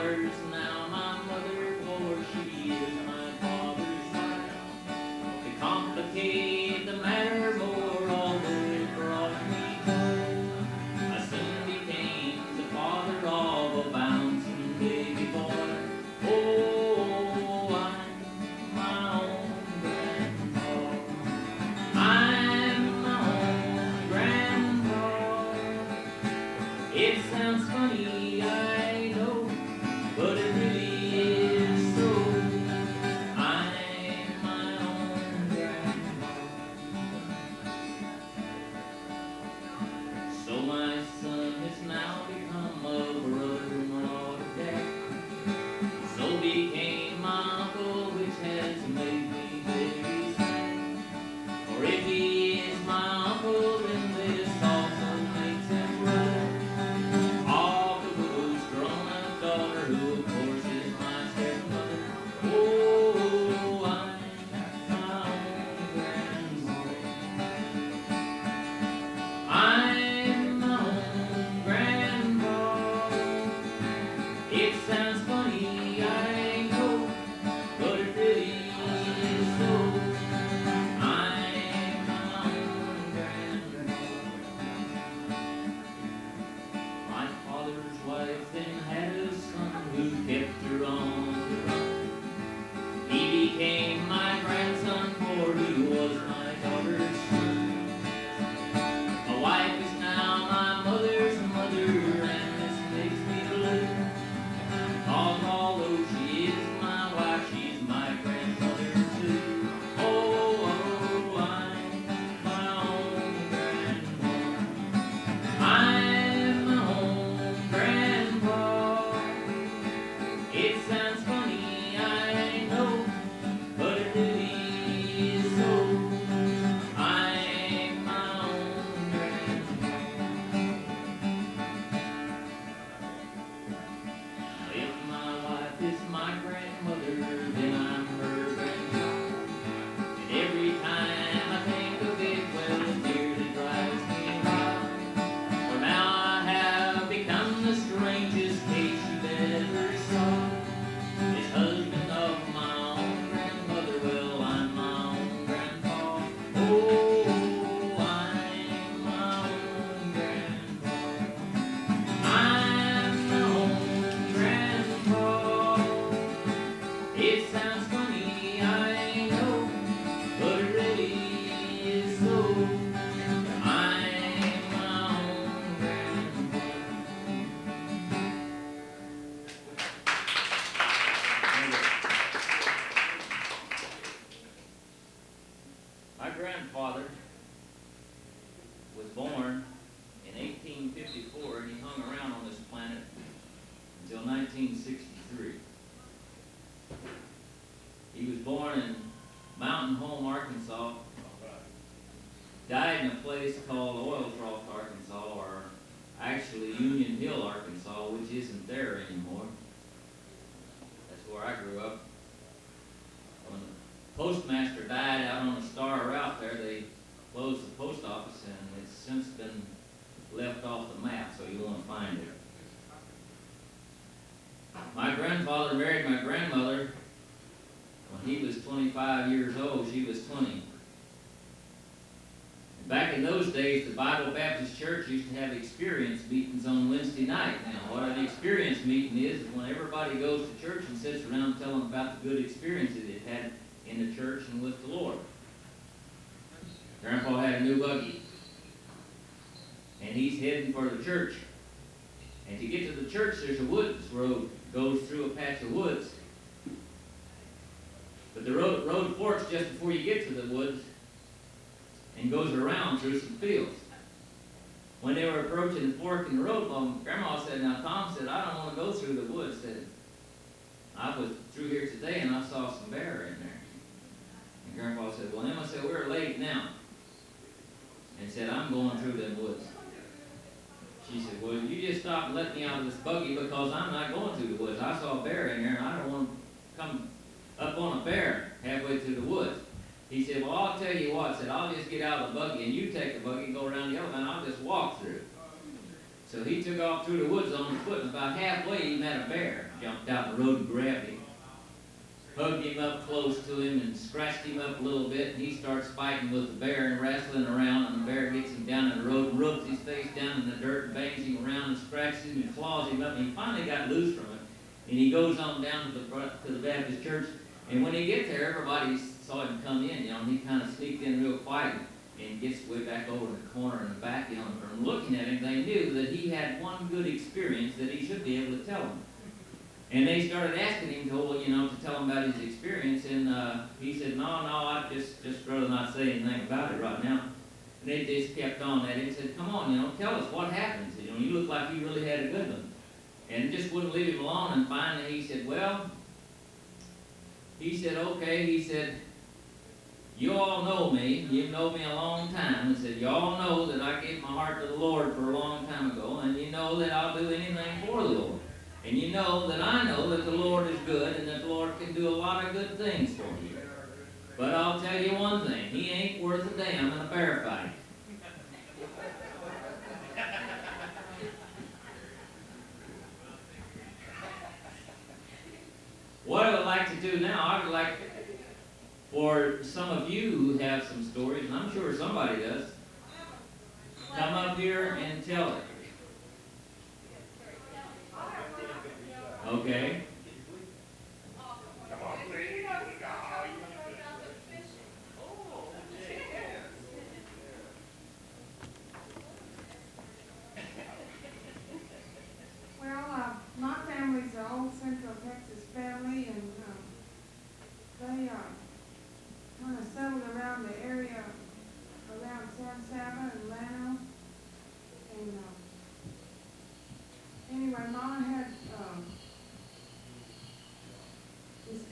father's now my mother, for she is my father's wife. To complicate the matter more, although it brought me joy, I soon became the father of a bouncing baby boy. Oh, I'm my own grandpa. I'm my own grandpa. It sounds funny, I know, but it really is so. I'm my own grandpa. So my son has now become a brother-in-law to dad. So became my uncle, which has made me very sad. For if he is my uncle, then this also makes him brother of the widow's grown-up daughter, who of course is my stepmother. Oh, I'm my own grandpa. I'm my own grandpa. It sounds funny, I know, but it really is so. I'm my own grandpa. My father's wife then had a son who kept her on the run. He became my grandson, for he was my daughter's son. My wife is now my mother's mother, and this makes me blue. 'Cause although she is my wife, she's my grandmother too. Oh, I'm my own grandpa. I'm my own grandpa. It sounds funny, I know, but it really is so. I'm my own grandpa. If my wife is my grandmother, then I'm her grandchild. And every time I think of it, well, it nearly drives me wild. For now I have become the strangest case you ever saw. This husband of my own grandmother, well, I'm my own grandpa. Oh, I'm my own grandpa. I'm my own grandpa. It sounds funny, I know, but it really is so. I'm my own grandpa. My grandfather was born in 1854, and he hung around on this planet until 1963. He was born in Mountain Home, Arkansas, died in a place called Oil Trough, Arkansas, or actually Union Hill, Arkansas, which isn't there anymore. That's where I grew up. When the postmaster died out on the Star Route there, they closed the post office, and it's since been left off the map, so you won't find it. My grandfather married my grandmother when he was 25 years old. She was 20. And back in those days, the Bible Baptist Church used to have experience meetings on Wednesday night. Now, what an experience meeting is when everybody goes to church and sits around telling about the good experiences they've had in the church and with the Lord. Grandpa had a new buggy, and he's heading for the church. And to get to the church, there's a woods road, goes through a patch of woods. But the road forks just before you get to the woods and goes around through some fields. When they were approaching the fork in the road, Grandma said, now Tom said, I don't want to go through the woods. Said, I was through here today and I saw some bear in there. And Grandpa said, well, Emma said, we're late now. And said, I'm going through them woods. She said, well, you just stop and let me out of this buggy because I'm not going through the woods. I saw a bear in there and I don't want to come up on a bear halfway through the woods. He said, well, I'll tell you what. Said, I'll just get out of the buggy and you take the buggy and go around the other and I'll just walk through. So he took off through the woods on foot, and about halfway he met a bear. Jumped out in the road and grabbed him. Hugged him up close to him and scratched him up a little bit, and he starts fighting with the bear and wrestling around, and the bear gets him down in the road and rubs his face down in the dirt and bangs him around and scratches him and claws him up, and he finally got loose from it. And he goes on down to the front to the Baptist church, and when he gets there, everybody saw him come in, and he kind of sneaked in real quiet and gets way back over in the corner in the back, and from looking at him, they knew that he had one good experience that he should be able to tell them. And they started asking him to tell him about his experience, and he said, no, I'd just rather not say anything about it right now. And they just kept on at him and said, come on, tell us what happened. You look like you really had a good one. And just wouldn't leave him alone, and finally he said, okay, he said, you all know me, you've known me a long time. He said, you all know that I gave my heart to the Lord for a long time ago, and you know that I'll do anything for the Lord. And you know that I know that the Lord is good and that the Lord can do a lot of good things for you. But I'll tell you one thing, he ain't worth a damn in a bear fight. What I would like to do now, I would like for some of you who have some stories, and I'm sure somebody does, come up here and tell it. Okay. Well, my family's an old Central Texas family, and they kind of settled around the area around San Saba and Llano. And anyway, Mama had this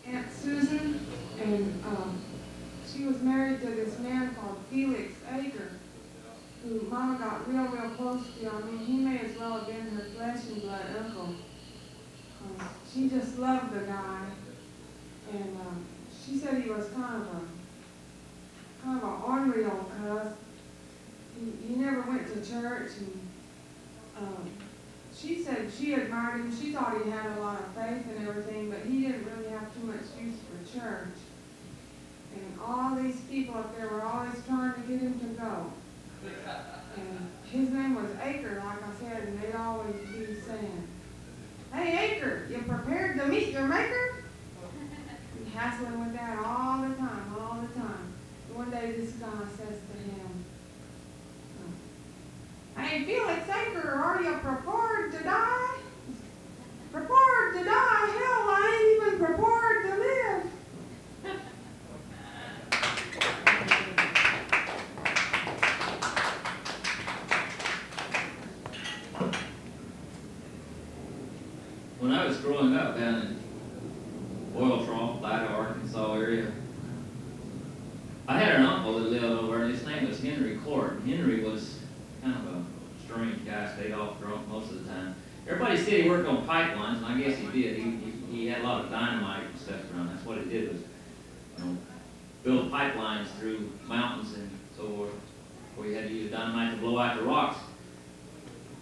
Aunt Susan, and she was married to this man called Felix Aker, who Mama got real close to. I mean, he may as well have been her flesh and blood uncle. She just loved the guy, and she said he was kind of an ornery old cuss. He never went to church, and she said she admired him. She thought he had a lot of faith and everything, but he didn't really have too much use for church. And all these people up there were always trying to get him to go. And his name was Aker, like I said, and they'd always be saying, "Hey, Aker, you prepared to meet your maker?" And hassling with that all the time. One day this guy says to him, "Hey, Felix Aker, are you prepared to die?" "Prepared to die? Hell, I ain't even prepared to live." When I was growing up down in Oil Trough, Idaho, Arkansas area, I had an uncle that lived over there, and his name was Henry Court. Henry was kind of a strange guy, stayed off drunk most of the time. Everybody said he worked on pipelines, and I guess he did. He had a lot of dynamite and stuff around. That's what he did, was build pipelines through mountains and so forth, where you had to use dynamite to blow out the rocks.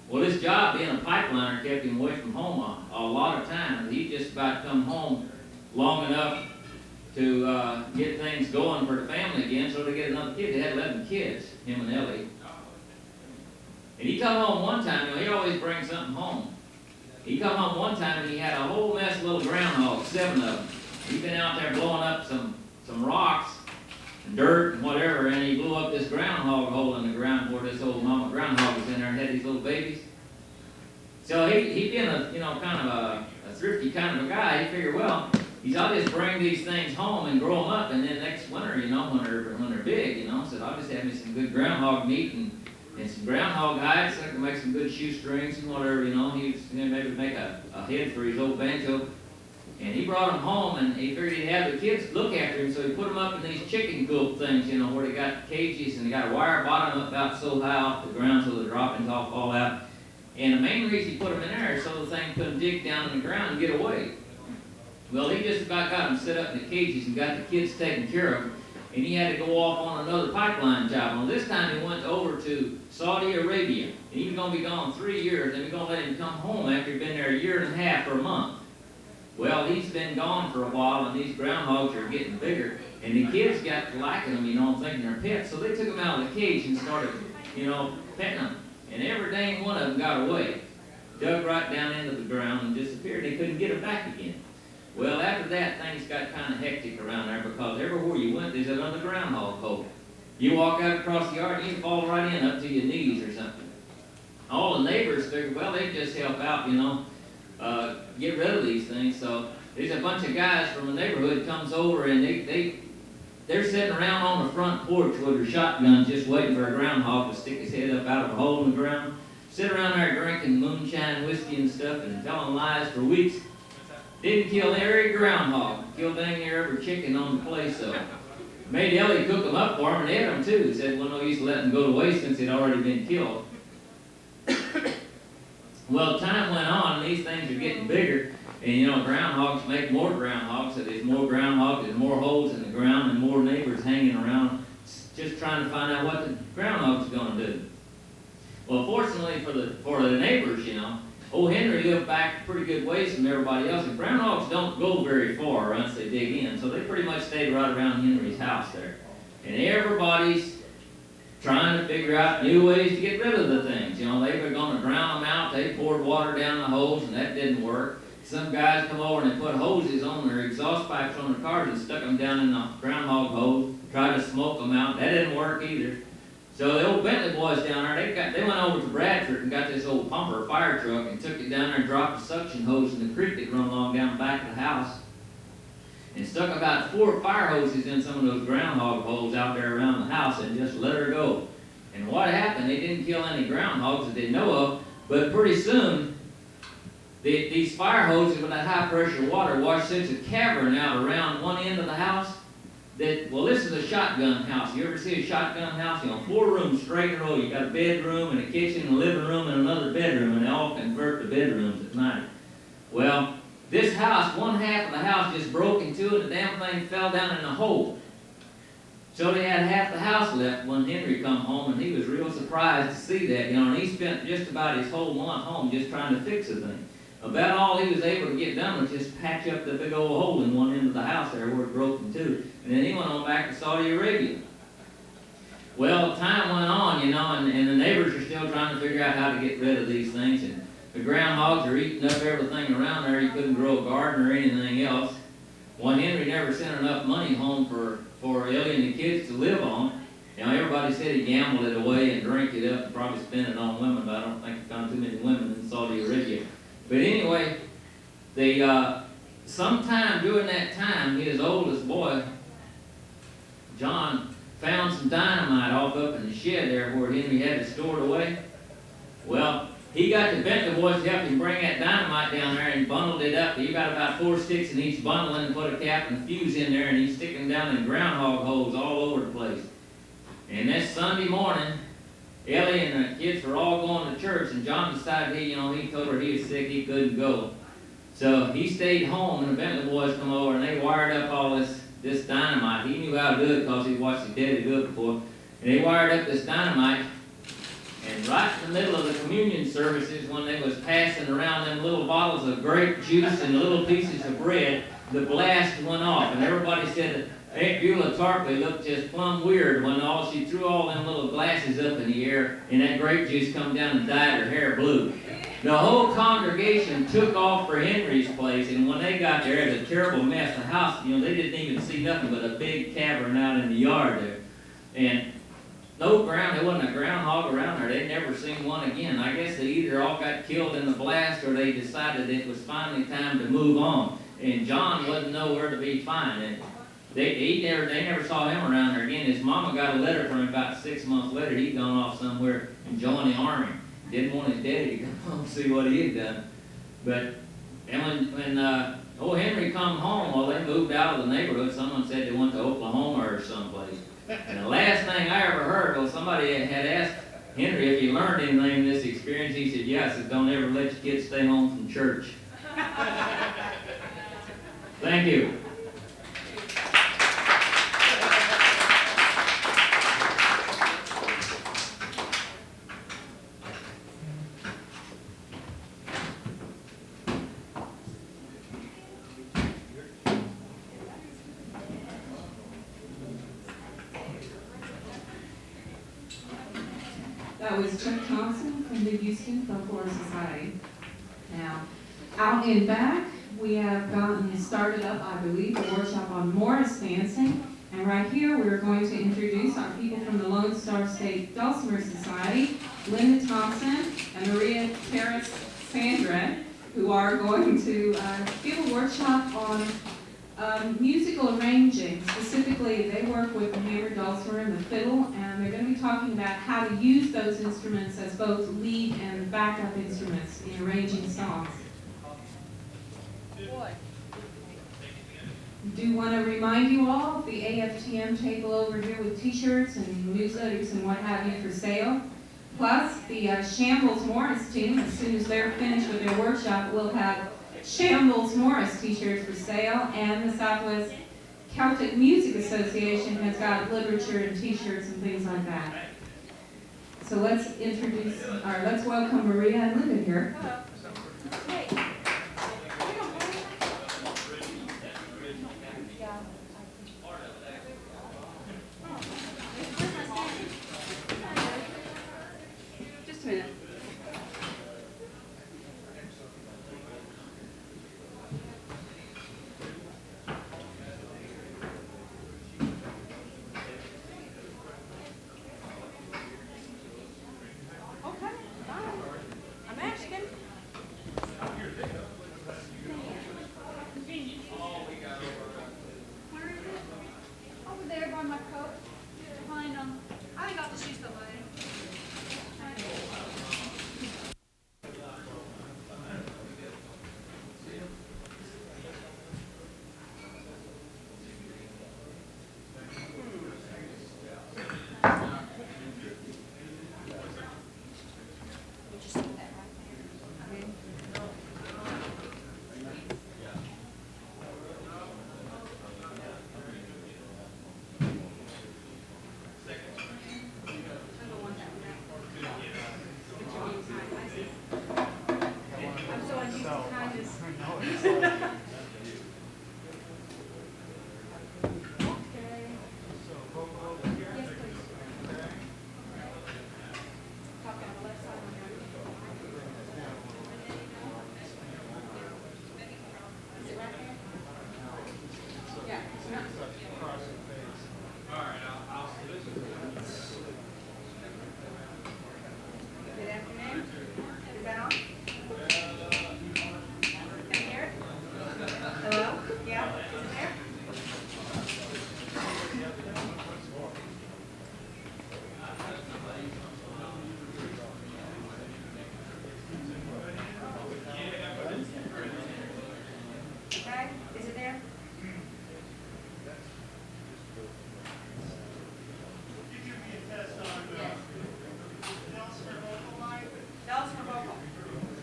Well, this job being a pipeliner kept him away from home a lot of times. He just about come home long enough to get things going for the family again, so they get another kid. They had 11 kids, him and Ellie. And he come home one time, he always brings something home. He come home one time and he had a whole mess of little groundhogs, 7 of them. He'd been out there blowing up some rocks and dirt and whatever, and he blew up this groundhog hole in the ground where this old mama groundhog was in there and had these little babies. So he being a kind of a thrifty kind of a guy, he figured, well, I'll just bring these things home and grow them up, and then next winter, when they're big, said I'll just have me some good groundhog meat and some groundhog hides, so I can make some good shoestrings and whatever, He was going to maybe make a head for his old banjo. And he brought them home, and he figured he'd have the kids look after him, so he put them up in these chicken coop things, where they got cages, and they got a wire bottom up about so high off the ground so the droppings all fall out. And the main reason he put them in there is so the thing couldn't dig down in the ground and get away. Well, he just about got them set up in the cages and got the kids taken care of. and he had to go off on another pipeline job. Well, this time he went over to Saudi Arabia, and he was going to be gone 3 years, and we're going to let him come home after he'd been there 1.5 years or a month. Well, he's been gone for a while, and these groundhogs are getting bigger, and the kids got to liking them, thinking they're pets, so they took him out of the cage and started, petting them. And every dang one of them got away, dug right down into the ground and disappeared. They couldn't get them back again. Well, after that, things got kind of hectic around there because everywhere you went, there's another groundhog hole. You walk out across the yard, you can fall right in up to your knees or something. All the neighbors figured, well, they just help out, get rid of these things. So there's a bunch of guys from the neighborhood comes over, and they're sitting around on the front porch with their shotguns just waiting for a groundhog to stick his head up out of a hole in the ground. Sit around there drinking moonshine, whiskey and stuff and telling lies for weeks. Didn't kill every groundhog. Killed dang near every chicken on the place, so. Made Ellie cook them up for him and ate them too. He said, well, no use to let them go to waste since they'd already been killed. Well, time went on, and these things are getting bigger. And, groundhogs make more groundhogs. So there's more groundhogs, there's more holes in the ground, and more neighbors hanging around just trying to find out what the groundhog's going to do. Well, fortunately for the neighbors, old Henry lived back pretty good ways from everybody else, and groundhogs don't go very far once they dig in, so they pretty much stayed right around Henry's house there. And everybody's trying to figure out new ways to get rid of the things. They were going to drown them out. They poured water down the holes, and that didn't work. Some guys come over and they put hoses on their exhaust pipes on their cars and stuck them down in the groundhog holes, tried to smoke them out. That didn't work either. So the old Bentley boys down there, they went over to Bradford and got this old pumper, fire truck, and took it down there and dropped a suction hose in the creek that run along down the back of the house. And stuck about 4 fire hoses in some of those groundhog holes out there around the house and just let her go. And what happened, they didn't kill any groundhogs that they know of, but pretty soon, these fire hoses with that high pressure water washed such a cavern out around one end of the house well, this is a shotgun house. You ever see a shotgun house? 4 rooms straight in a row. You got a bedroom and a kitchen and a living room and another bedroom, and they all convert to bedrooms at night. Well, this house, one half of the house just broke in two, and the damn thing fell down in a hole. So they had half the house left when Henry come home, and he was real surprised to see that, and he spent just about his whole month home just trying to fix the thing. About all he was able to get done was just patch up the big old hole in one end of the house there where it broke in two. And then he went on back to Saudi Arabia. Well, time went on, and the neighbors are still trying to figure out how to get rid of these things. And the groundhogs are eating up everything around there. You couldn't grow a garden or anything else. Well, Henry never sent enough money home for Ellie and the kids to live on. Everybody said he gambled it away and drank it up and probably spent it on women, but I don't think he found too many women in Saudi Arabia. But anyway, sometime during that time, his oldest boy, John, found some dynamite off up in the shed there where Henry had it stored away. Well, he got the Bentley boys to help him bring that dynamite down there and bundled it up. He got about 4 sticks in each bundle and put a cap and a fuse in there, and he's sticking them down in groundhog holes all over the place. And that Sunday morning, Ellie and the kids were all going to church, and John decided he told her he was sick, he couldn't go. So he stayed home, and the Bentley boys come over, and they wired up all this dynamite. He knew how to do it because he watched his daddy do it before. And they wired up this dynamite, and right in the middle of the communion services, when they was passing around them little bottles of grape juice and little pieces of bread, the blast went off, and everybody said that Aunt Beulah Tarpley looked just plumb weird when she threw all them little glasses up in the air, and that grape juice come down and dyed her hair blue. The whole congregation took off for Henry's place, and when they got there, it was a terrible mess. The house, they didn't even see nothing but a big cavern out in the yard there. And there wasn't a groundhog around there. They'd never seen one again. I guess they either all got killed in the blast or they decided it was finally time to move on. And John wasn't nowhere to be found. And they never saw him around there again. His mama got a letter from him about 6 months later. He'd gone off somewhere and joined the army. Didn't want his daddy to come home and see what he had done. But when old Henry come home, well, they moved out of the neighborhood. Someone said they went to Oklahoma or someplace. And the last thing I ever heard was somebody had asked Henry if he learned anything in this experience. He said, yes, don't ever let your kids stay home from church. Thank you. That was Chuck Thompson from the Houston Folklore Society. Now, out in back, we have gotten started up, I believe, a workshop on Morris dancing. And right here, we're going to introduce our people from the Lone Star State Dulcimer Society, Linda Thompson and Maria Terrace Sandra, who are going to give a workshop on musical arranging. Specifically, they work with the hammer, dulcimer, and the fiddle, and they're going to be talking about how to use those instruments as both lead and backup instruments in arranging songs. Do want to remind you all of the AFTM table over here with t-shirts and newsletters and what have you for sale. Plus, the Shambles Morris team, as soon as they're finished with their workshop, will have Shambles Morris t-shirts for sale, and the Southwest Celtic Music Association has got literature and t-shirts and things like that. So let's welcome Maria and Linda here. Just a minute.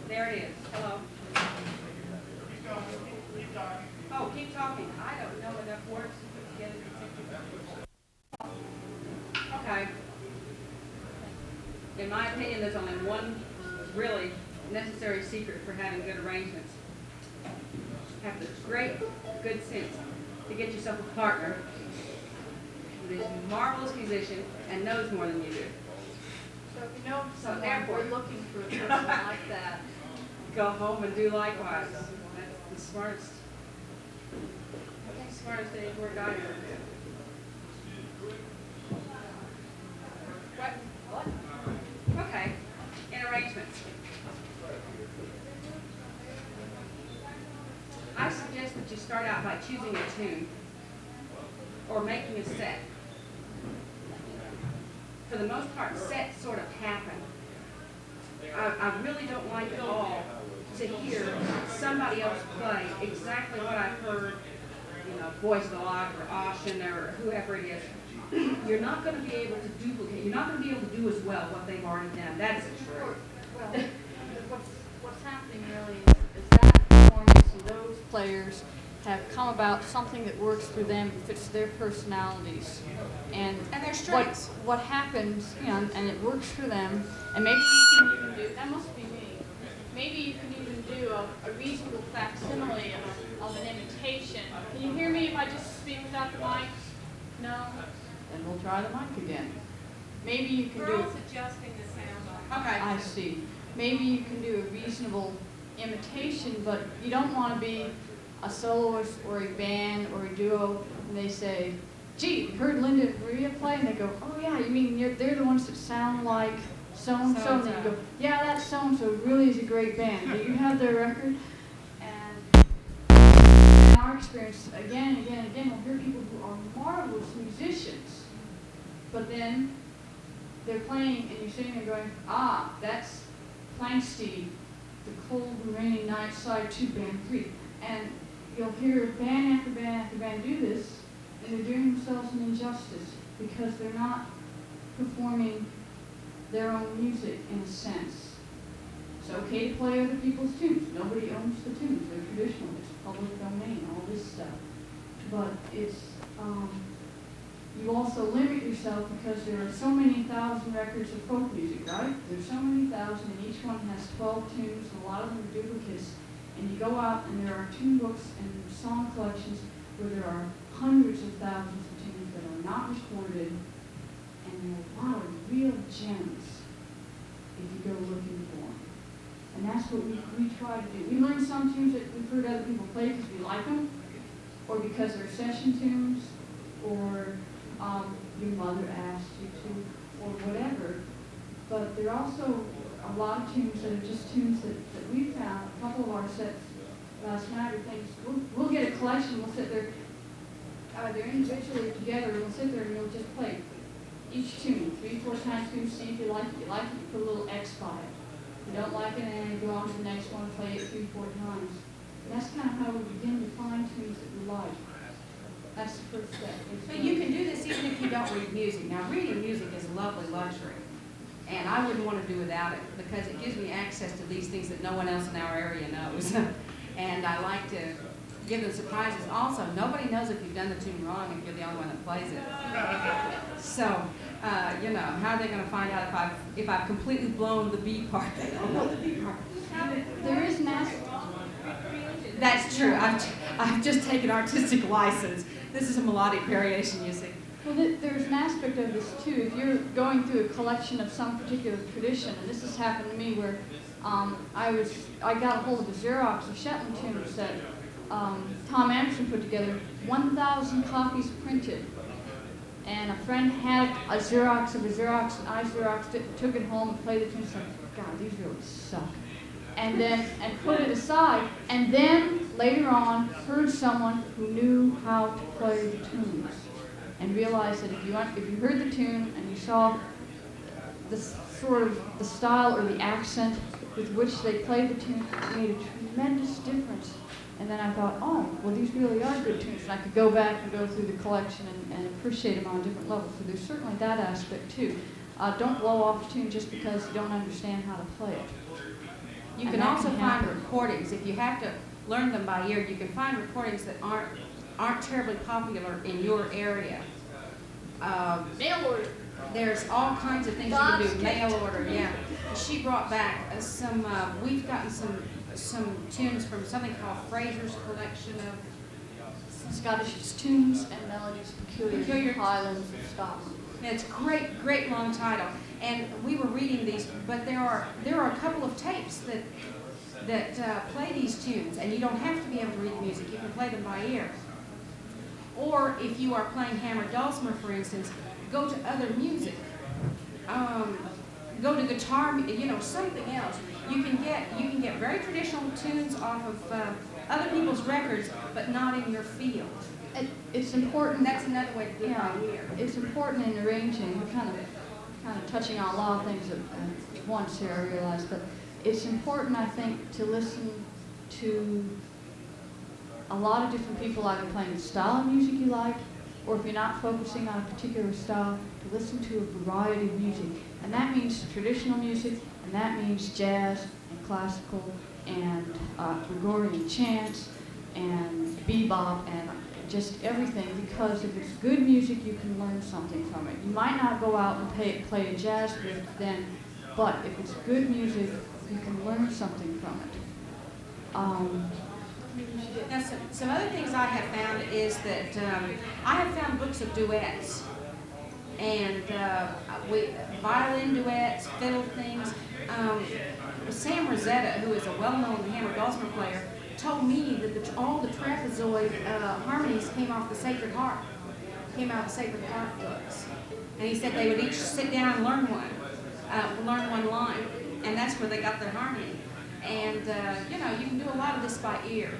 There it is. Hello. Keep talking. Oh, keep talking. I don't know enough words to put together to okay. In my opinion, there's only one really necessary secret for having good arrangements. Have the great good sense to get yourself a partner who is a marvelous musician and knows more than you do. So if you know someone, we're looking for a person like that. Go home and do likewise. That's the smartest day's work I ever did. What? Okay. In arrangements. I suggest that you start out by choosing a tune or making a set. For the most part, sets sort of happen. I really don't like at all to hear somebody else play exactly what I've heard, Voice of the Lock or Austin or whoever it is. You're not going to be able to duplicate. You're not going to be able to do as well what they've already done. That is true. Well, what's happening really is that performance and those players have come about something that works for them, fits their personalities, and their strengths. What happens, and it works for them. And maybe you can even do that. Must be me. Maybe you can even do a reasonable facsimile of an imitation. Can you hear me if I just speak without the mic? No. And we'll try the mic again. maybe you can do. Girls adjusting the sound. Okay. I see. Maybe you can do a reasonable imitation, but you don't want to be a soloist or a band or a duo, and they say, gee, you heard Linda and Maria play? And they go, oh yeah, you mean they're the ones that sound like so-and-so? And then you go, yeah, that so-and-so really is a great band. Do you have their record? And in our experience, again and again and again, we'll hear people who are marvelous musicians, but then they're playing and you're sitting there going, ah, that's Plank Steve, the Cold and Rainy Night Side 2 Band 3. And you'll hear band after band after band do this, and they're doing themselves an injustice because they're not performing their own music in a sense. It's okay to play other people's tunes. Nobody owns the tunes. They're traditional. It's public domain, all this stuff. But it's, you also limit yourself because there are so many thousand records of folk music, right? There's so many thousand, and each one has 12 tunes, and a lot of them are duplicates. And you go out, and there are tune books and song collections where there are hundreds of thousands of tunes that are not recorded, and there are a lot of real gems if you go looking for them. And that's what we try to do. We learn some tunes that we've heard other people play because we like them, or because they're session tunes, or your mother asked you to, or whatever. But there are also a lot of tunes that are just tunes that we found. A couple of our sets last night are things, we'll get a collection, we'll sit there, they're individually together, and we'll sit there and we'll just play each tune 3-4 times through, see if you like it. You like it, you put a little X by it. If you don't like it, and then you go on to the next one and play it 3-4 times. And that's kind of how we begin to find tunes that we like. That's the first step. But you can do this even if you don't read music. Now, reading music is a lovely luxury, and I wouldn't want to do without it because it gives me access to these things that no one else in our area knows. And I like to give them surprises. Also, nobody knows if you've done the tune wrong if you're the only one that plays it. So, you know, how are they going to find out if I've completely blown the B part? They don't know the B part. There is an aspect. That's true. I've just taken artistic license. This is a melodic variation, you see. Well, there's an aspect of this too. If you're going through a collection of some particular tradition, and this has happened to me where I got a hold of a Xerox of Shetland tunes that Tom Anderson put together, 1,000 copies printed. And a friend had a Xerox of a Xerox, and I Xeroxed it, took it home and played the tunes. Like, God, these really suck. And put it aside, and then later on heard someone who knew how to play the tunes, and realized that if you heard the tune and you saw the sort of the style or the accent with which they played the tune, it made a tremendous difference. And then I thought, oh, well, these really are good tunes, and I could go back and go through the collection and appreciate them on a different level. So there's certainly that aspect too. Don't blow off a tune just because you don't understand how to play it. You can also find recordings. If you have to learn them by ear, you can find recordings that aren't terribly popular in your area. Mail order. There's all kinds of things you can do. Mail order, yeah. She brought back some. We've gotten some tunes from something called Fraser's collection of Scottish tunes and melodies peculiar to the Highlands of Scotland. It's a great long title. And we were reading these, but there are a couple of tapes that play these tunes, and you don't have to be able to read the music. You can play them by ear. Or if you are playing hammered dulcimer, for instance, go to other music. Go to guitar, something else. You can get very traditional tunes off of other people's records, but not in your field. It's important. That's another way to do it by ear. It's important in arranging. We're kind of touching on a lot of things at once here, I realize, but it's important, I think, to listen to a lot of different people either playing the style of music you like, or if you're not focusing on a particular style, to listen to a variety of music. And that means traditional music, and that means jazz and classical and Gregorian chants and bebop and just everything, because if it's good music, you can learn something from it. You might not go out and play a jazz group then, but if it's good music, you can learn something from it. Now, some other things I have found is that I have found books of duets. And violin duets, fiddle things. Sam Rosetta, who is a well-known hammer dulcimer player, told me that all the trapezoid harmonies came off the Sacred Harp, books. And he said they would each sit down and learn one line, and that's where they got their harmony. And you know, you can do a lot of this by ear,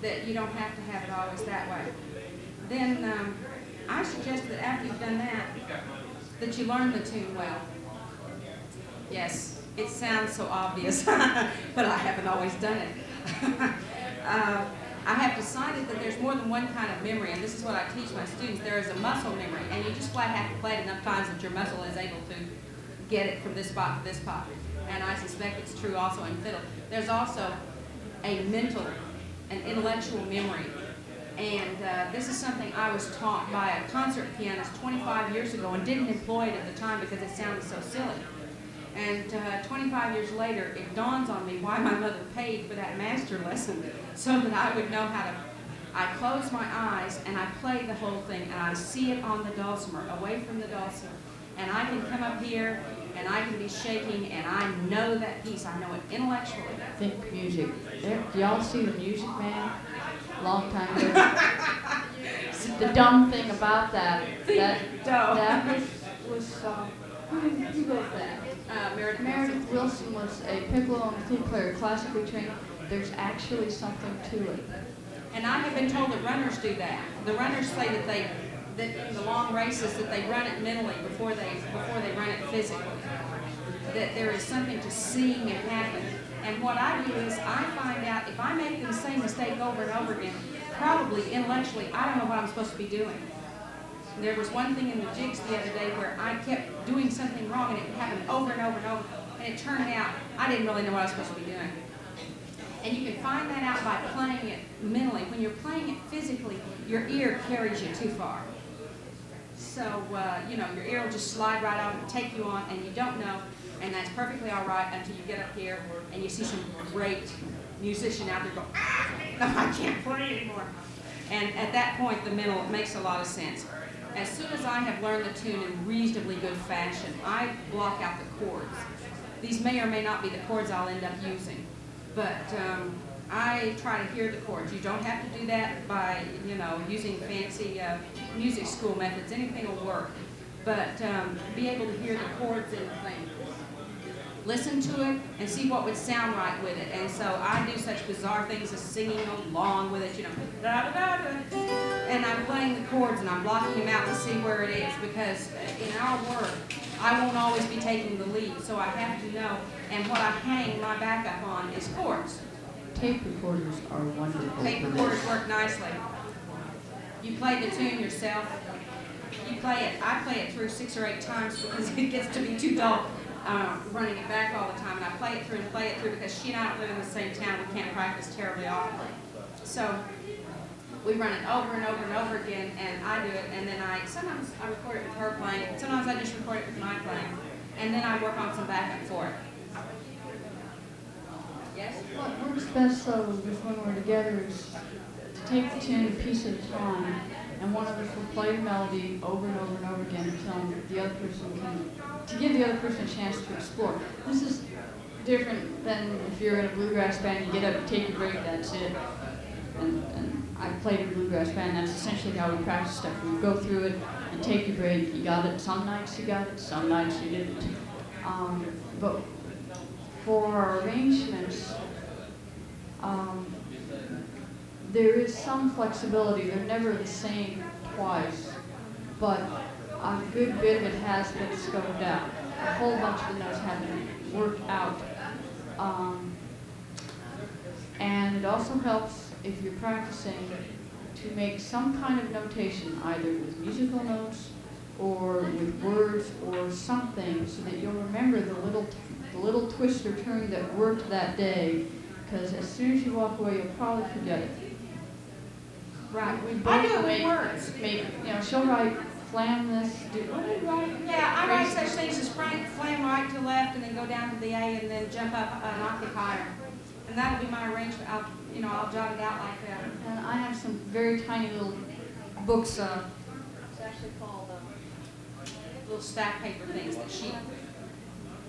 that you don't have to have it always that way. Then I suggest that after you've done that you learn the tune well. Yes, it sounds so obvious, but I haven't always done it. I have decided that there's more than one kind of memory, and this is what I teach my students. There is a muscle memory, and you just flat have to play it enough times that your muscle is able to get it from this spot to this spot. And I suspect it's true also in fiddle. There's also a mental, an intellectual memory. And this is something I was taught by a concert pianist 25 years ago and didn't employ it at the time because it sounded so silly. And 25 years later, it dawns on me why my mother paid for that master lesson, so that I would know how to. I close my eyes and I play the whole thing, and I see it on the dulcimer, away from the dulcimer. And I can come up here and I can be shaking, and I know that piece. I know it intellectually. Think music. Do y'all see The Music Man? Long time ago. The dumb thing about that was who wrote that? Meredith Wilson was a piccolo and flute player, classically trained. There's actually something to it. And I have been told that runners do that. The runners say that in the long races that they run it mentally before they run it physically. That there is something to seeing it happen. And what I do is I find out if I make the same mistake over and over again, probably intellectually I don't know what I'm supposed to be doing. There was one thing in the jigs the other day where I kept doing something wrong and it happened over and over and over, and it turned out I didn't really know what I was supposed to be doing. And you can find that out by playing it mentally. When you're playing it physically, your ear carries you too far. So, you know, your ear will just slide right on and take you on, and you don't know, and that's perfectly all right until you get up here and you see some great musician out there go, ah, no, I can't play anymore. And at that point, the mental makes a lot of sense. As soon as I have learned the tune in reasonably good fashion, I block out the chords. These may or may not be the chords I'll end up using, but I try to hear the chords. You don't have to do that by, you know, using fancy music school methods. Anything will work, but be able to hear the chords in the thing. Listen to it and see what would sound right with it. And so I do such bizarre things as singing along with it, you know, da da da da. And I'm playing the chords and I'm blocking them out to see where it is, because in our work, I won't always be taking the lead, so I have to know. And what I hang my backup on is chords. Tape recorders are wonderful. Tape recorders work nicely. You play the tune yourself. You play it. I play it through 6 or 8 times because it gets to be too dull running it back all the time. And I play it through and play it through because she and I don't live in the same town. We can't practice terribly often. So we run it over and over and over again, and I do it. And then sometimes I record it with her playing. Sometimes I just record it with my playing. And then I work on some backup for it. Yes? What works best though is when we're together is to take the tune a piece at a time, and one of us will play the melody over and over and over again until the other person to give the other person a chance to explore. This is different than if you're in a bluegrass band, you get up, you take a break, that's it. And I played in a bluegrass band, that's essentially how we practice stuff. We go through it and take a break. You got it, some nights you got it, some nights you didn't. But for our arrangements, there is some flexibility. They're never the same twice, but a good bit of it has been scoped out. A whole bunch of the notes have been worked out. And it also helps if you're practicing to make some kind of notation, either with musical notes or with words or something, so that you'll remember the little twist or turn that worked that day, because as soon as you walk away, you'll probably forget it. Right. I do it with words. She'll write flam this. What do you write? Yeah, I write such things as flam right to left, and then go down to the A, and then jump up an octave higher. And that'll be my arrangement. I'll jot it out like that. And I have some very tiny little books. It's actually called little stack paper things that she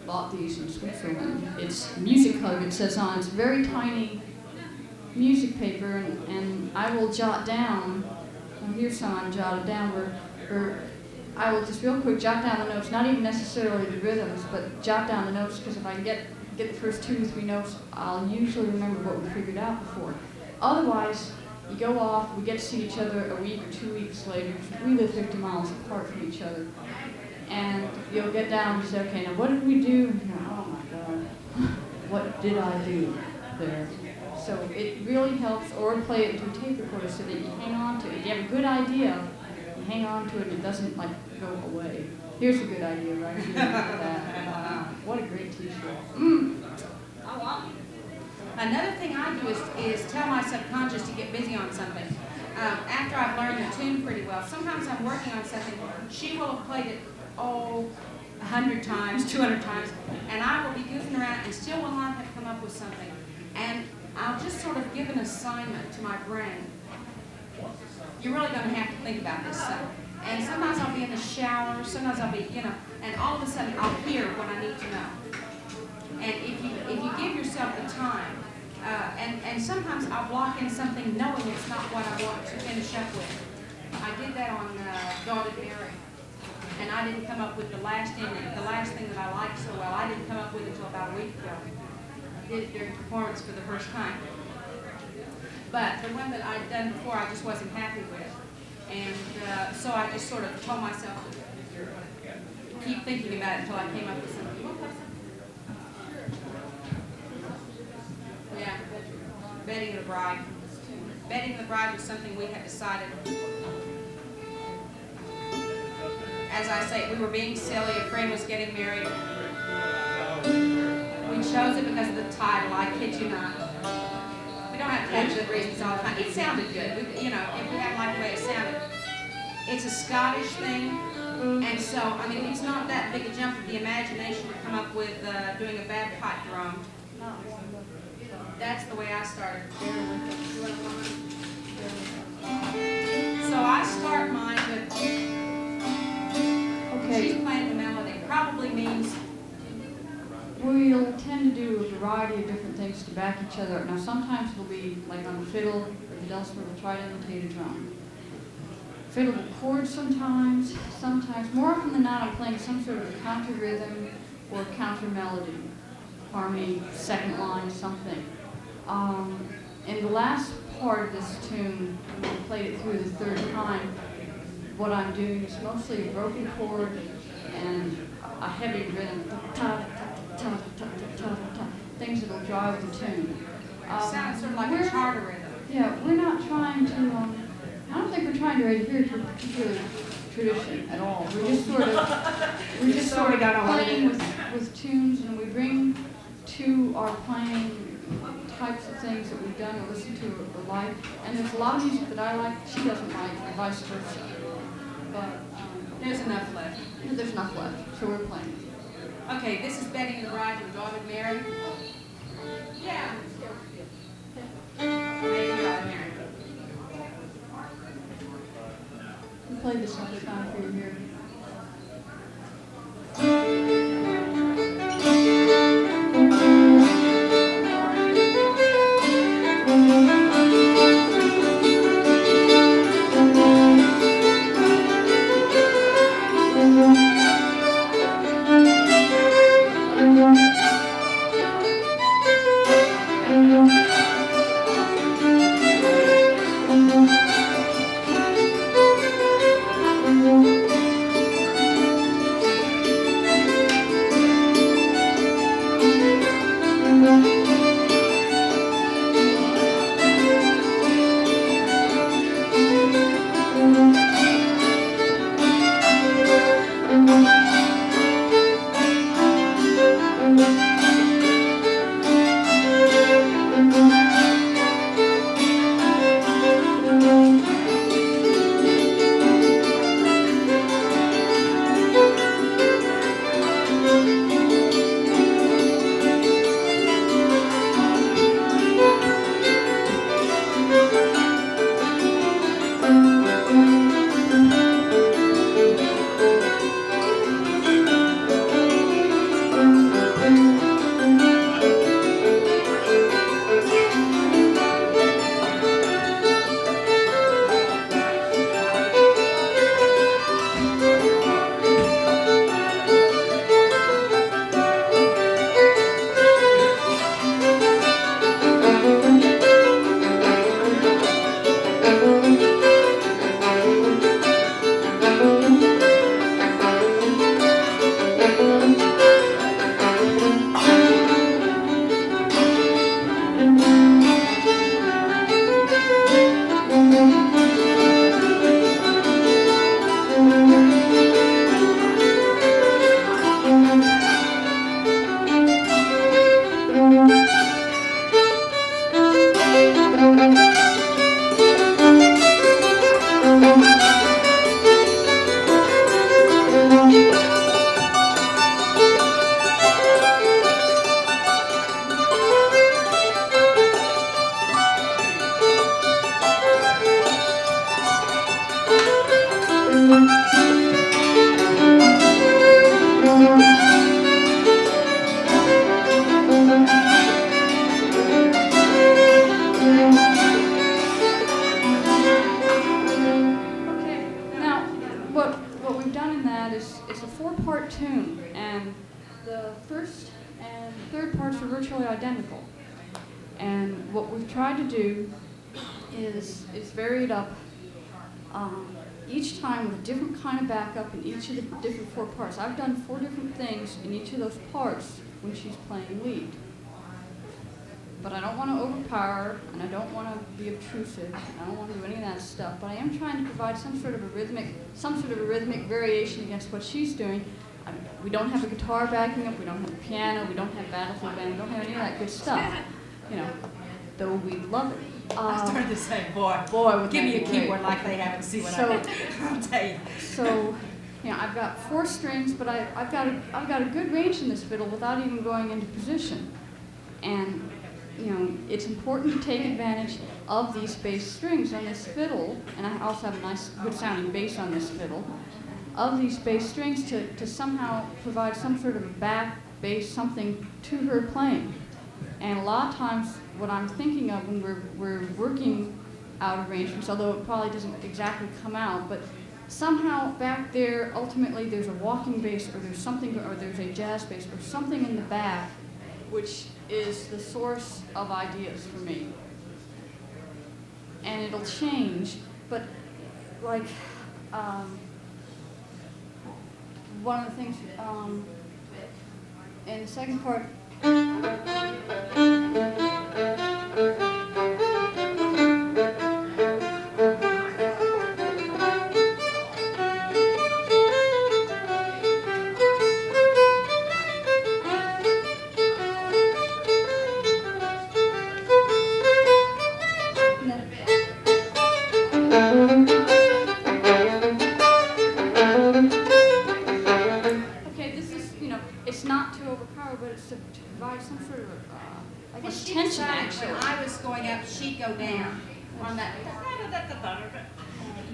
Bought these in Switzerland. It's Music Hug, it says on. It's very tiny music paper, and I will jot down. Well, here's some I've jotted down where I will just real quick jot down the notes, not even necessarily the rhythms, but jot down the notes, because if I get the first 2 or 3 notes, I'll usually remember what we figured out before. Otherwise, you go off, we get to see each other a week or 2 weeks later. We live 50 miles apart from each other. And you'll get down and say, okay, now what did we do? And you're, oh my God, what did I do there? So it really helps, or play it into a tape recorder so that you hang on to it. If you have a good idea, you hang on to it and it doesn't like go away. Here's a good idea right here. Look at that. Wow, what a great t-shirt. Oh, wow. Another thing I do is tell my subconscious to get busy on something. After I've learned the tune pretty well, sometimes I'm working on something. She will have played it, 100 times, 200 times, and I will be goofing around and still will not have come up with something. And I'll just sort of give an assignment to my brain. You're really going to have to think about this stuff. And sometimes I'll be in the shower, sometimes I'll be, and all of a sudden I'll hear what I need to know. And if you give yourself the time, and sometimes I'll block in something knowing it's not what I want to finish up with. I did that on Daughter Mary, and I didn't come up with the last ending, the last thing that I liked so well. I didn't come up with it until about a week ago. I did it during performance for the first time. But the one that I'd done before, I just wasn't happy with. And so I just sort of told myself to keep thinking about it until I came up with something. Yeah, Betty the Bride. Betty the Bride was something we had decided. As I say, we were being silly. A friend was getting married. We chose it because of the title. I kid you not. We don't have to have good reasons all the time. It sounded good. If we hadn't liked the way it sounded. It's a Scottish thing, and so I mean it's not that big a jump of the imagination to come up with doing a bagpipe drum. That's the way I started. So I start mine with, she's playing the melody. Probably means, we'll tend to do a variety of different things to back each other up. Now sometimes it'll be like on the fiddle, or the Delsmer will try to imitate a drum. Fiddle will chord sometimes, more often than not I'm playing some sort of counter rhythm or counter melody. Harmony, second line, something. In the last part of this tune, when we played it through the third time, what I'm doing is mostly a broken chord and a heavy rhythm, ta ta ta ta ta ta, things that'll drive the tune. sounds sort of like a charter rhythm. Yeah, we're not trying to, I don't think we're trying to adhere to a particular tradition at all. We're just sort of playing with tunes, and we bring to our playing types of things that we've done or listened to or like. And there's a lot of music that I like, she doesn't like, or vice versa. But There's enough left. there's enough left, so we're playing. Okay, this is Betty and the Bride and Daughter Mary. Yeah. Betty and Daughter Mary. We played this other time for you here. four-part tune, and the first and third parts are virtually identical. And what we've tried to do is vary it up each time with a different kind of backup in each of the different four parts. I've done 4 different things in each of those parts when she's playing lead. But I don't want to overpower her, and I don't want to be obtrusive, and I don't want to do any of that stuff. But I am trying to provide some sort of a rhythmic variation against what she's doing. I mean, we don't have a guitar backing up, we don't have a piano, we don't have battlefield band, we don't have any of that good stuff. You know, though we love it. I started to say, boy, Boy, give me a that be great. keyboard like they have and see what So- I'll tell you. So, you know, I've got 4 strings, but I've got a good range in this fiddle without even going into position. And, you know, it's important to take advantage of these bass strings on this fiddle, and I also have a nice, good sounding bass on this fiddle, of these bass strings to somehow provide some sort of a back bass, something to her playing. And a lot of times, what I'm thinking of when we're working out arrangements, although it probably doesn't exactly come out, but somehow back there, ultimately, there's a walking bass, or there's something, or there's a jazz bass, or something in the back, which is the source of ideas for me. And it'll change, but like, one of the things, in the second part, okay, this is, you know, it's not to overpower, but it's to provide some sort of, I guess, She tension, decided actually. when I was going up, she'd go down on that.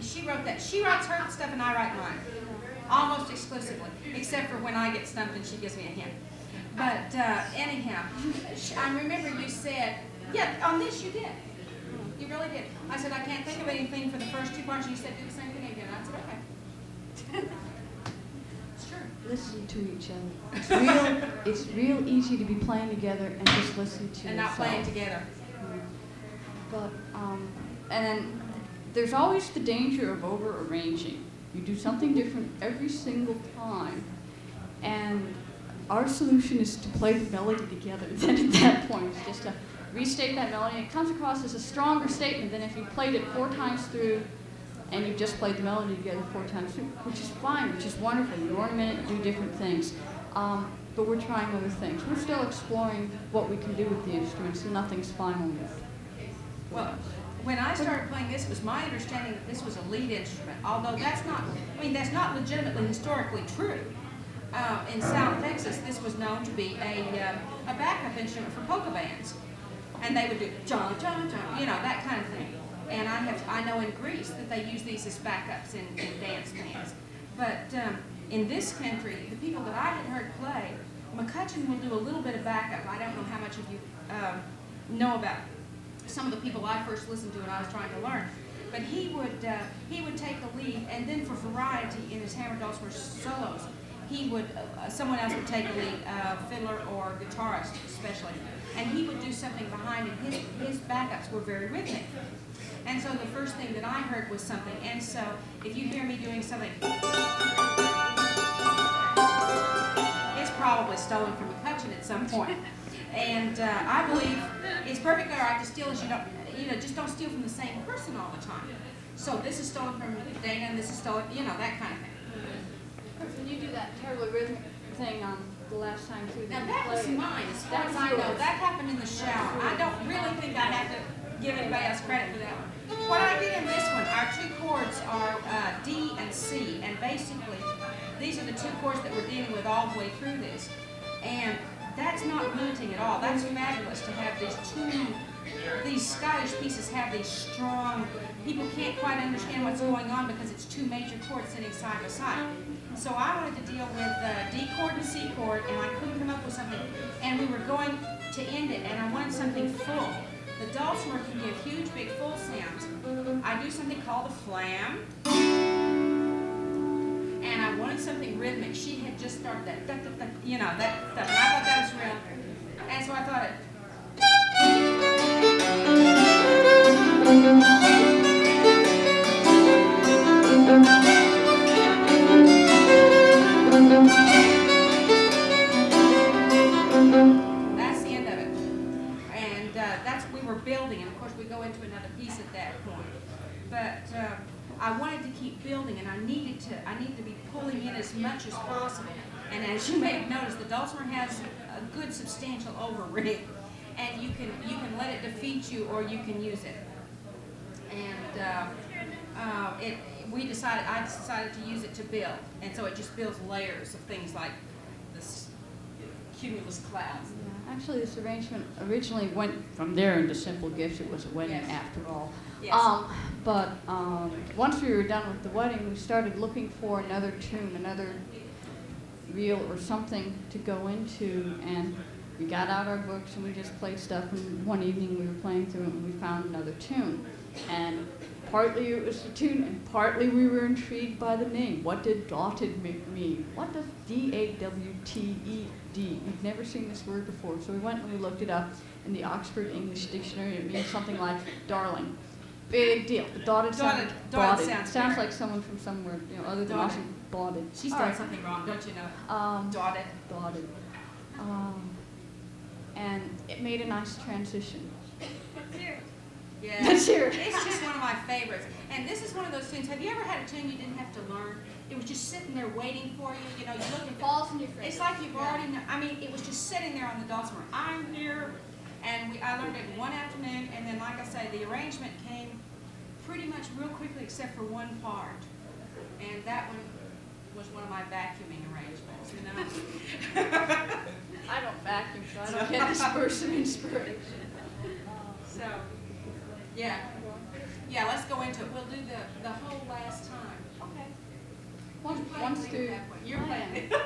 She wrote that. She writes her stuff and I write mine, almost exclusively, except for when I get stumped and she gives me a hint. But anyhow, I remember you said, yeah, on this you did. You really did. I said, I can't think of anything for the first 2 parts. And you said, do the same thing again. I said, okay. It's true. Listen to each other. It's real easy to be playing together and just listen to And not yourself. playing together. But, and then there's always the danger of over-arranging. You do something different every single time. And our solution is to play the melody together. Then at that point, it's just to restate that melody. It comes across as a stronger statement than if you played it 4 times through and you just played the melody together 4 times through, which is fine, which is wonderful. You ornament it, do different things. But we're trying other things. We're still exploring what we can do with the instruments, and nothing's final yet. Well, when I started playing this, it was my understanding that this was a lead instrument, although that's not legitimately historically true. In South Texas, this was known to be a backup instrument for polka bands. And they would do John, John, John, you know, that kind of thing. And I know in Greece that they use these as backups in dance bands. But in this country, the people that I had heard play, McCutcheon will do a little bit of backup. I don't know how much of you know about some of the people I first listened to when I was trying to learn. But he would take the lead, and then for variety in his hammer dulcimer solos, he would someone else would take the lead, fiddler or guitarist especially, and he would do something behind it. His backups were very rhythmic, and so the first thing that I heard was something. And so if you hear me doing something, it's probably stolen from McCutcheon at some point. And I believe it's perfectly all right to steal as just don't steal from the same person all the time. So this is stolen from Dana, and this is stolen, that kind of thing. When you do that terribly rhythmic thing the last time too, Now that was mine, as far as I know. That happened in the shower. I don't really think I have to give anybody else credit for that one. What I did in this one, our 2 chords are D and C, and basically these are the 2 chords that we're dealing with all the way through this. And that's not limiting at all. That's fabulous to have these Scottish pieces have these strong, people can't quite understand what's going on because it's 2 major chords sitting side by side. So I wanted to deal with D chord and C chord, and I couldn't come up with something. And we were going to end it, and I wanted something full. The dulcimer can give huge, big, full sounds. I do something called a flam. and I wanted something rhythmic. She had just started that, you know, that stuff, and I thought that was real. And so I thought that's the end of it. And we were building, and of course we go into another piece at that point. But I wanted to keep building, and I needed to be pulling in as much as possible. And as you may have noticed, the dulcimer has a good substantial overrig, and you can let it defeat you, or you can use it. And I decided to use it to build, and so it just builds layers of things like this cumulus clouds. Actually, this arrangement originally went from there into Simple Gifts. It was a wedding Yes. after all. Yes. But once we were done with the wedding, we started looking for another tune, another reel or something to go into, and we got out our books and we just played stuff, and one evening we were playing through it and we found another tune. And partly it was the tune, and partly we were intrigued by the name. What did dotted mean? What does D-A-W-T-E-D? We've never seen this word before, so we went and we looked it up in the Oxford English Dictionary. It means something like darling. Big deal. The dotted sound. Dotted Sounds fair. like someone from somewhere, you know, other than Dotted. Austin. Dotted. She's All done right. something wrong, don't you know? Dotted. Dotted. And it made a nice transition. Yeah. Let's hear it. It's just one of my favorites. And this is one of those tunes. Have you ever had a tune you didn't have to learn? It was just sitting there waiting for you. You know, you look at Falls in your face. It's like you've already know. I mean, it was just sitting there on the dulcimer. I'm here, and I learned it in one afternoon. And then, like I say, the arrangement came pretty much real quickly, except for one part. And that one was one of my vacuuming arrangements. You know. I don't vacuum, so I don't get this burst of inspiration. So, yeah. Yeah, let's go into it. We'll do the whole last time. Okay. Who's playing Once lead through. at that point? You're I playing. am.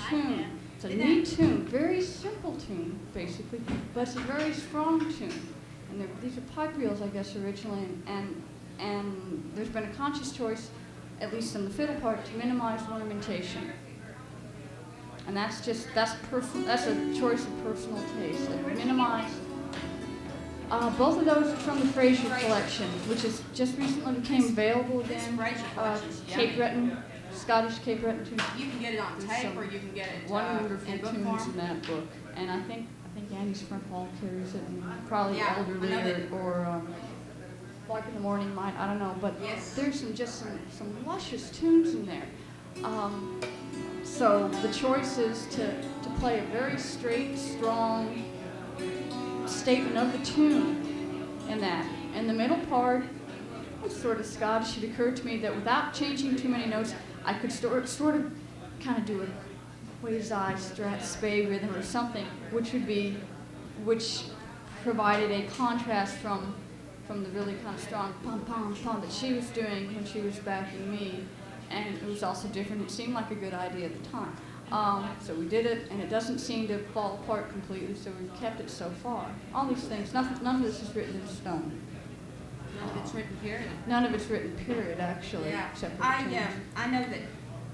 tune. It's a neat tune, very simple tune, basically, but it's a very strong tune. And these are pipe reels, I guess, originally, and there's been a conscious choice, at least in the fiddle part, to minimize ornamentation. And that's a choice of personal taste. Like minimize. Both of those are from the Fraser collection, which is just recently became available again. Fraser collection's Cape yummy. Breton, Scottish Cape Breton tune. You can get it on There's tape some or you can get it Wonderful in book tunes in form. that book, and I think Andy Sprinthal carries it, and probably Yeah, Elderly I know that. or Lark in the Morning might, I don't know, but Yes. there's some luscious tunes in there. So the choice is to play a very straight, strong statement of the tune in that. And the middle part was sort of Scottish. It occurred to me that without changing too many notes, I could sort of kind of do a quasi-strat spay rhythm or something, which provided a contrast from the really kind of strong pom pom pom that she was doing when she was backing me, and it was also different. It seemed like a good idea at the time. So we did it, and it doesn't seem to fall apart completely, so we've kept it so far. All these things, none of this is written in stone. None of it's written, period. None of it's written, period, actually, Yeah, except for the tunes. I know that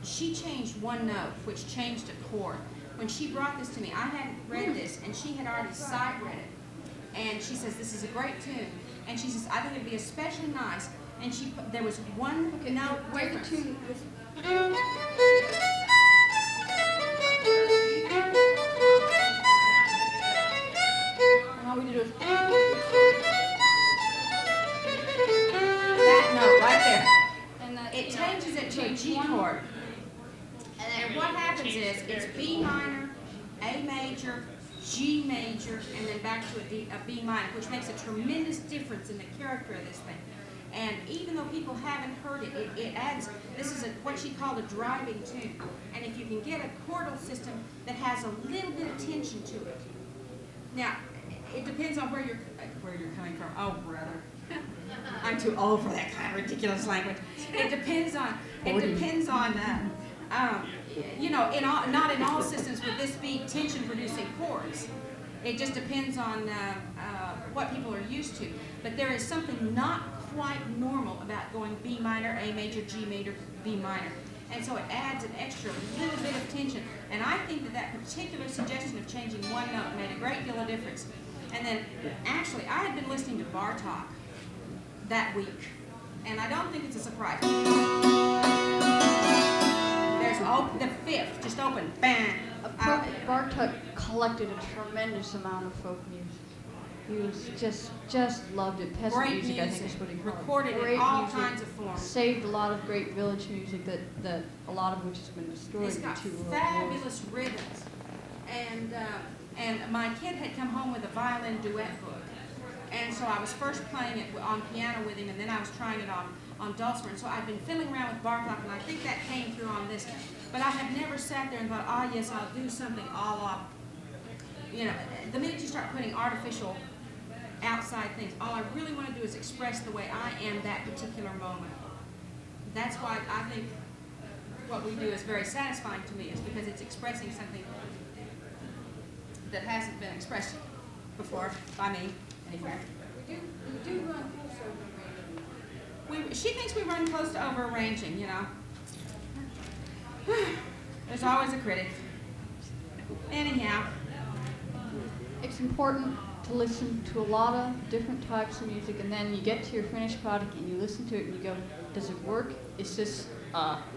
she changed one note, which changed a chord. When she brought this to me, I hadn't read this, and she had already sight read it. And she says, this is a great tune. And she says, I think it'd be especially nice. And there was one note Where the difference. tune was. And all we did was. That note right there. And that, It you know, changes it to a G one- chord. And what happens is, it's B minor, A major, G major, and then back to a B minor, which makes a tremendous difference in the character of this thing. And even though people haven't heard it, it adds, this is what she called a driving tune. And if you can get a chordal system that has a little bit of tension to it. Now, it depends on where you're coming from. Oh, brother. I'm too old for that kind of ridiculous language. It depends on, not in all systems would this be tension-producing chords. It just depends on what people are used to. But there is something not quite normal about going B minor, A major, G major, B minor. And so it adds an extra little bit of tension. And I think that particular suggestion of changing one note made a great deal of difference. And then, actually, I had been listening to Bartok that week. And I don't think it's a surprise. There's the fifth, just open, bang. Bartok collected a tremendous amount of folk music. He was just loved it. Peasant Great music, I think is what he called it. recorded Great in all music. kinds of forms. Saved a lot of great village music that a lot of which has been destroyed It's in got 2 world wars. fabulous rhythms. And my kid had come home with a violin duet book. And so I was first playing it on piano with him, and then I was trying it on dulcimer. And so I've been fiddling around with Bartok, and I think that came through on this. But I have never sat there and thought, yes, I'll do something a la, the minute you start putting artificial outside things, all I really want to do is express the way I am that particular moment. That's why I think what we do is very satisfying to me, is because it's expressing something that hasn't been expressed before by me anywhere. We do run full circle. She thinks we run close to over-arranging, There's always a critic. Anyhow. It's important to listen to a lot of different types of music, and then you get to your finished product and you listen to it and you go, does it work? Is this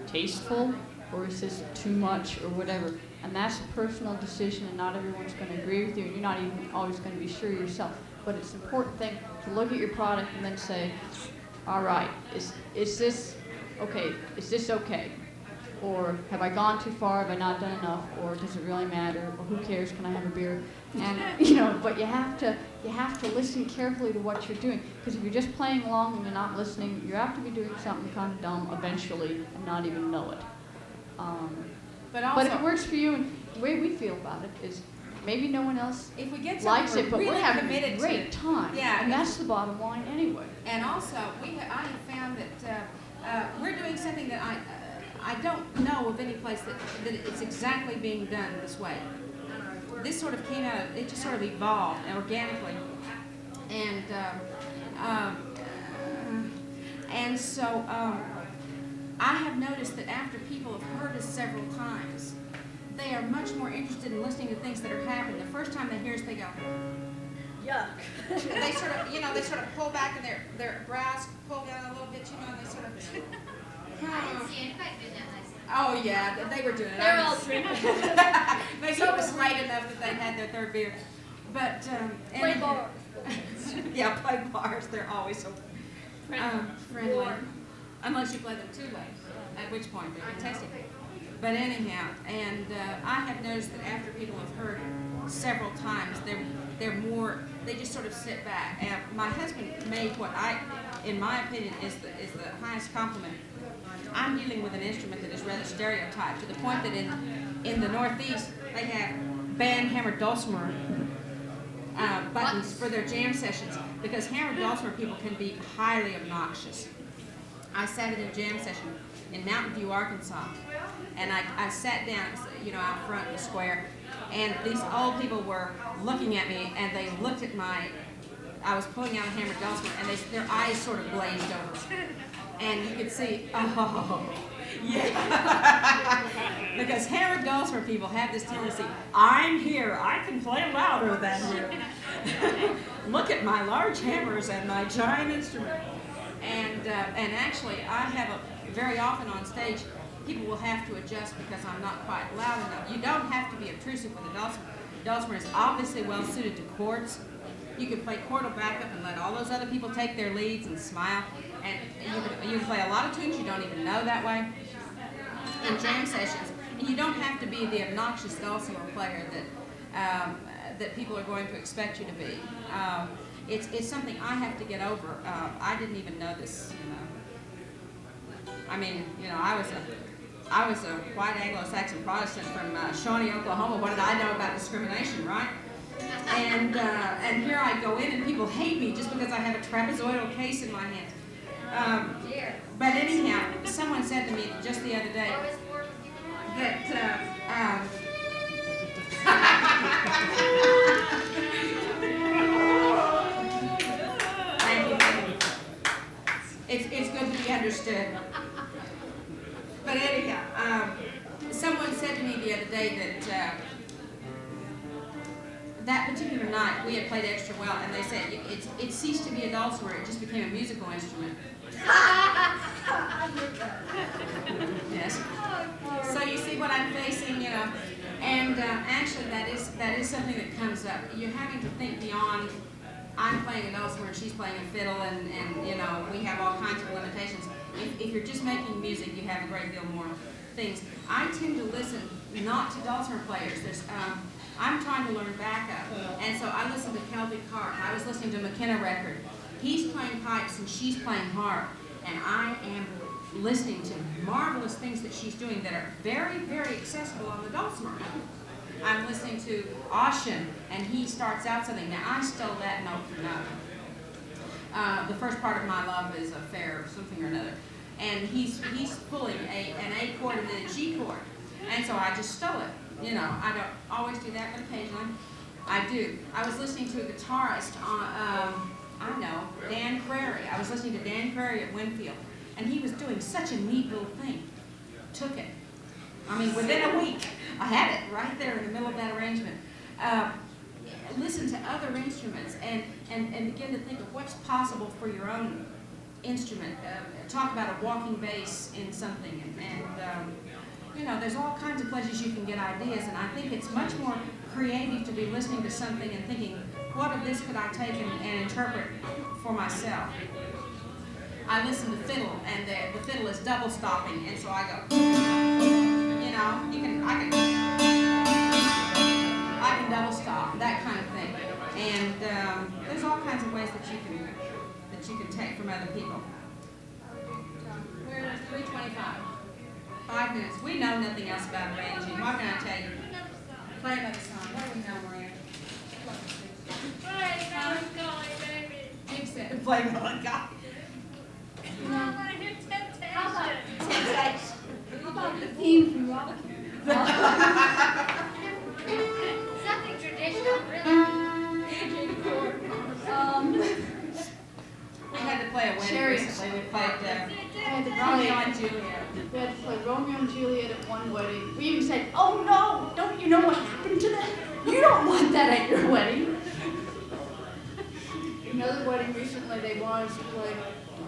tasteful, or is this too much, or whatever? And that's a personal decision, and not everyone's going to agree with you, and you're not even always going to be sure yourself. But it's an important thing to look at your product and then say, all right, is this okay? Is this okay? Or have I gone too far? Have I not done enough? Or does it really matter? Or who cares? Can I have a beer? And but you have to listen carefully to what you're doing, because if you're just playing along and you're not listening, you have to be doing something kind of dumb eventually and not even know it. But if it works for you, and the way we feel about it is maybe no one else If we get likes something it, but we're we're really having committed a great to, time. Yeah, And that's the bottom line anyway. and also I have found that we're doing something that I don't know of any place that it's exactly being done this way. This sort of came out of, it just sort of evolved organically. And so I have noticed that after people have heard us several times, they are much more interested in listening to things that are happening. The first time they hear us, they go, Yuck. they sort of pull back and their brows pull down a little bit, and they sort of, I didn't see anybody do that last night. oh yeah, they were doing it. They're all drinking. Maybe it was late enough that they had their third beer. But, Play bars. yeah, play bars, they're always so friendly. Warm. Unless you play them too late, at which point they're contested. But anyhow, and I have noticed that after people have heard several times, they're more, they just sort of sit back. And my husband made what in my opinion, is the highest compliment. I'm dealing with an instrument that is rather stereotyped to the point that in the Northeast they have band hammered dulcimer buttons for their jam sessions, because hammered dulcimer people can be highly obnoxious. I sat in a jam session in Mountain View, Arkansas, and I sat down, out front in the square, and these old people were looking at me, and they looked at I was pulling out a hammered dulcimer, and their eyes sort of glazed over, and you could see, oh, yeah, because hammered dulcimer people have this tendency, I'm here, I can play louder than you. Look at my large hammers and my giant instrument. And actually, I have very often on stage, people will have to adjust because I'm not quite loud enough. You don't have to be obtrusive with a dulcimer. Dulcimer is obviously well suited to chords. You can play chordal backup and let all those other people take their leads and smile. And you can play a lot of tunes you don't even know that way in jam sessions. And you don't have to be the obnoxious dulcimer player that people are going to expect you to be. It's something I have to get over. I didn't even know this, I mean, I was a white Anglo-Saxon Protestant from Shawnee, Oklahoma. What did I know about discrimination, right? And here I go in and people hate me just because I have a trapezoidal case in my hand. But anyhow, someone said to me just the other day that it's good to be understood. But anyhow, someone said to me the other day that that particular night we had played extra well, and they said it ceased to be a dulcimer; it just became a musical instrument. Yes. So you see what I'm facing, and actually that is something that comes up. You're having to think beyond. I'm playing a dulcimer and she's playing a fiddle, and we have all kinds of limitations. If you're just making music, you have a great deal more things. I tend to listen not to dulcimer players. I'm trying to learn backup, and so I listen to Kelby Clark. I was listening to McKenna record. He's playing pipes and she's playing harp, and I am listening to marvelous things that she's doing that are very, very accessible on the dulcimer. I'm listening to Ocean, and he starts out something. Now, I stole that note for note. The first part of My Love is a fair something or another. And he's pulling an A chord and then a G chord. And so I just stole it. I don't always do that, but occasionally I do. I was listening to a guitarist, Dan Crary. I was listening to Dan Crary at Winfield, and he was doing such a neat little thing. Took it. I mean, within a week, I had it right there in the middle of that arrangement. Listen to other instruments and begin to think of what's possible for your own instrument. Talk about a walking bass in something, and there's all kinds of places you can get ideas, and I think it's much more creative to be listening to something and thinking, what of this could I take and interpret for myself? I listen to fiddle, and the fiddle is double stopping, and so I go, I can double stop, that kind of thing. And there's all kinds of ways that you can take from other people. We're at 3:25. 5 minutes. We know nothing else about arranging. What can I tell you? Play another song. What do we know, Maria? Play Melancholy. How about Temptation? Juliet. We had to play Romeo and Juliet at one wedding. We even said, oh no, don't you know what happened to them? You don't want that at your wedding. Another wedding recently, they wanted us to play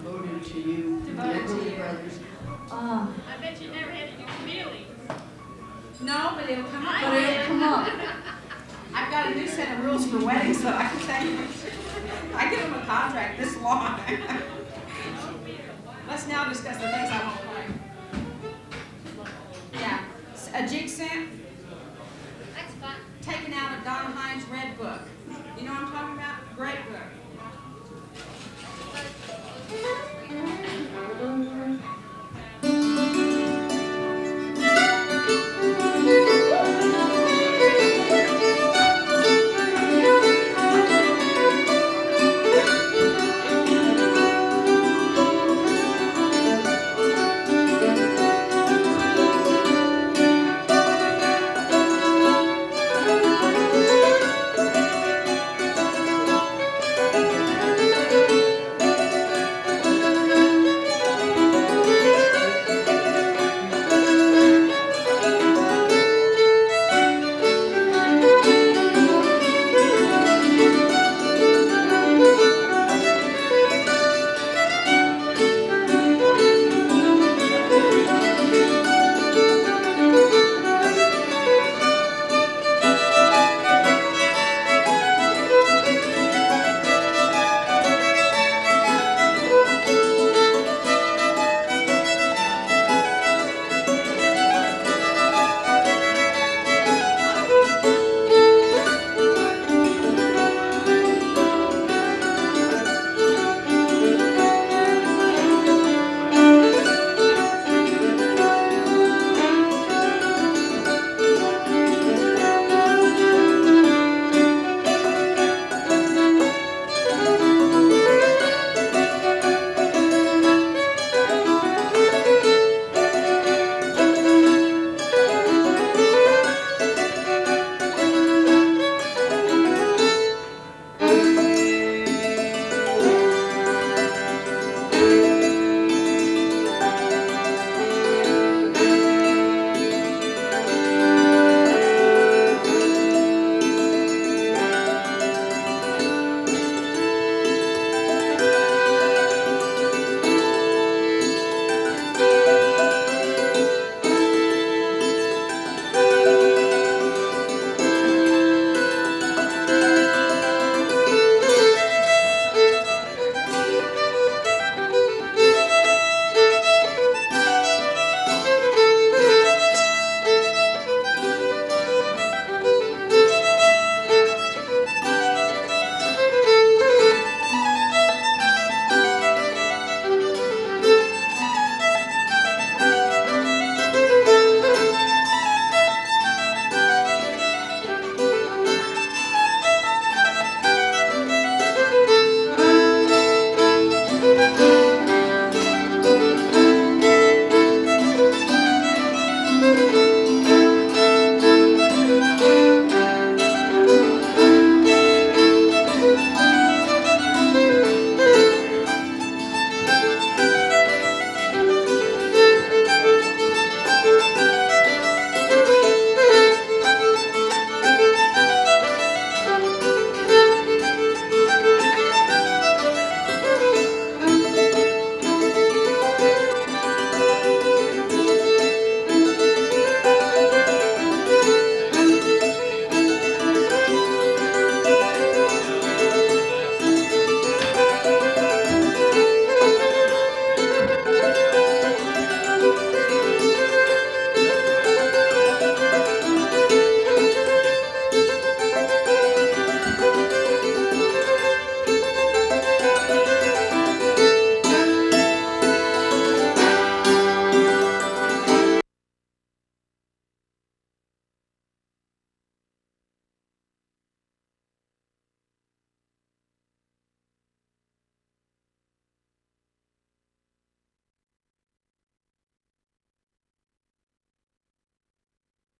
Devoted to You, Devoted to Everly You. Brothers. I bet you never had to do Millie. No, but it'll come up. But it'll come up. I've got a new set of rules for weddings that I can tell you. I give them a contract this long. Let's now discuss the things I won't play. Yeah, a jig cent That's fun. taken out of Donna Hines' Red Book.